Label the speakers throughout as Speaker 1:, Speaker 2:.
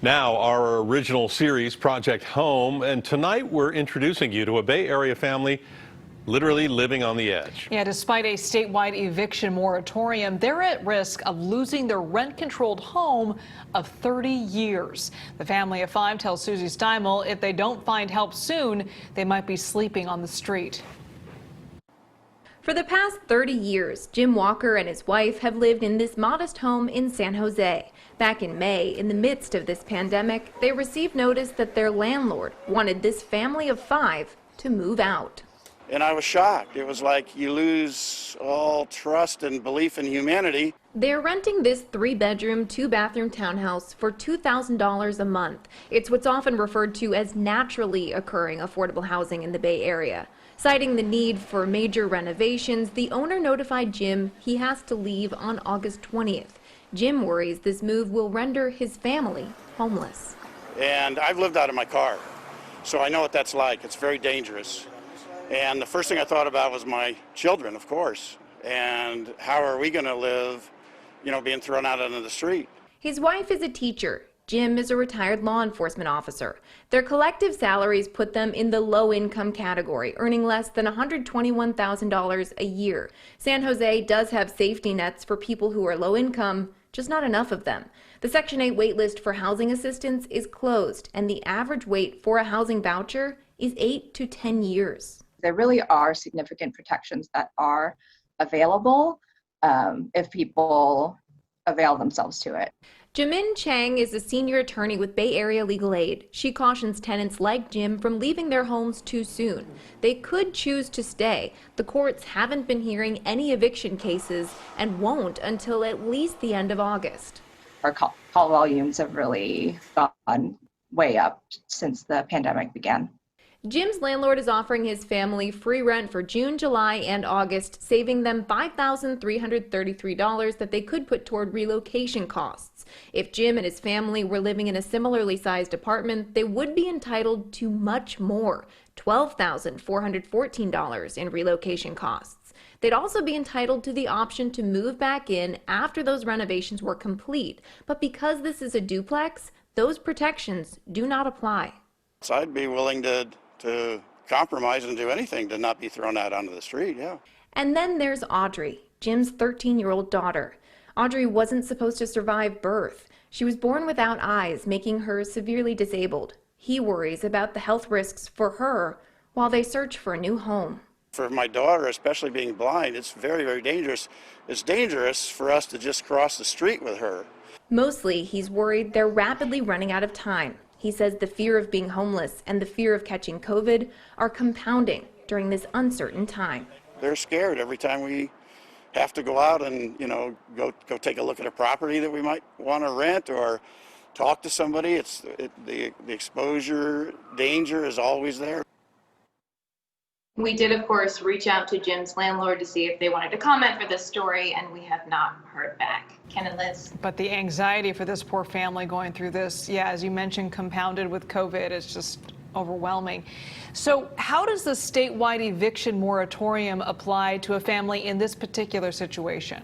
Speaker 1: Now, our original series, Project Home, and tonight we're introducing you to a Bay Area family literally living on the edge.
Speaker 2: Yeah, despite a statewide eviction moratorium, they're at risk of losing their rent-controlled home of 30 years. The family of five tells Susie Steimel if they don't find help soon, they might be sleeping on the street.
Speaker 3: For the past 30 years, Jim Walker and his wife have lived in this modest home in San Jose. Back in May, in the midst of this pandemic, they received notice that their landlord wanted this family of five to move out.
Speaker 4: And I was shocked. It was like you lose all trust and belief in humanity.
Speaker 3: They're renting this 3-bedroom, 2-bathroom townhouse for $2,000 a month. It's what's often referred to as naturally occurring affordable housing in the Bay Area. Citing the need for major renovations, the owner notified Jim he has to leave on August 20th. Jim worries this move will render his family homeless.
Speaker 4: And I've lived out of my car, so I know what that's like. It's very dangerous. And the first thing I thought about was my children, of course, and how are we going to live, being thrown out onto the street.
Speaker 3: His wife is a teacher. Jim is a retired law enforcement officer. Their collective salaries put them in the low-income category, earning less than $121,000 a year. San Jose does have safety nets for people who are low income, just not enough of them. The Section 8 waitlist for housing assistance is closed, and the average wait for a housing voucher is 8 to 10 years.
Speaker 5: There really are significant protections that are available if people avail themselves to it.
Speaker 3: Jamin Chang is a senior attorney with Bay Area Legal Aid. She cautions tenants like Jim from leaving their homes too soon. They could choose to stay. The courts haven't been hearing any eviction cases and won't until at least the end of August.
Speaker 5: Our call volumes have really gone way up since the pandemic began.
Speaker 3: Jim's landlord is offering his family free rent for June, July, and August, saving them $5,333 that they could put toward relocation costs. If Jim and his family were living in a similarly sized apartment, they would be entitled to much more, $12,414 in relocation costs. They'd also be entitled to the option to move back in after those renovations were complete. But because this is a duplex, those protections do not apply.
Speaker 4: So I'd be willing to compromise and do anything to not be thrown out onto the street, yeah.
Speaker 3: And then there's Audrey, Jim's 13-year-old daughter. Audrey wasn't supposed to survive birth. She was born without eyes, making her severely disabled. He worries about the health risks for her while they search for a new home.
Speaker 4: For my daughter, especially being blind, it's very, very dangerous. It's dangerous for us to just cross the street with her.
Speaker 3: Mostly, he's worried they're rapidly running out of time. He says the fear of being homeless and the fear of catching COVID are compounding during this uncertain time.
Speaker 4: They're scared every time we have to go out and, go take a look at a property that we might want to rent or talk to somebody. The exposure danger is always there.
Speaker 6: We did, of course, reach out to Jim's landlord to see if they wanted to comment for this story, and we have not heard back. Ken and Liz.
Speaker 2: But the anxiety for this poor family going through this, as you mentioned, compounded with COVID, is just overwhelming. So how does the statewide eviction moratorium apply to a family in this particular situation?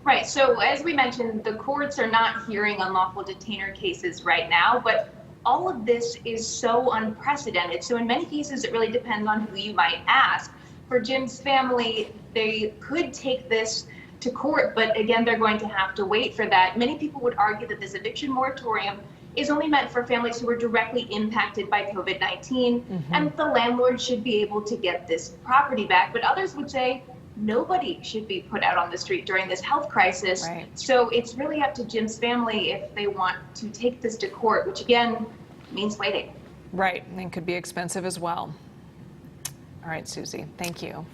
Speaker 6: Right. So as we mentioned, the courts are not hearing unlawful detainer cases right now, but all of this is so unprecedented. So in many cases, it really depends on who you might ask. For Jim's family, they could take this to court, but again, they're going to have to wait for that. Many people would argue that this eviction moratorium is only meant for families who were directly impacted by COVID-19, and the landlord should be able to get this property back. But others would say nobody should be put out on the street during this health crisis.
Speaker 2: Right.
Speaker 6: So it's really up to Jim's family if they want to take this to court, which again means waiting.
Speaker 2: Right, and could be expensive as well. All right, Susie, thank you.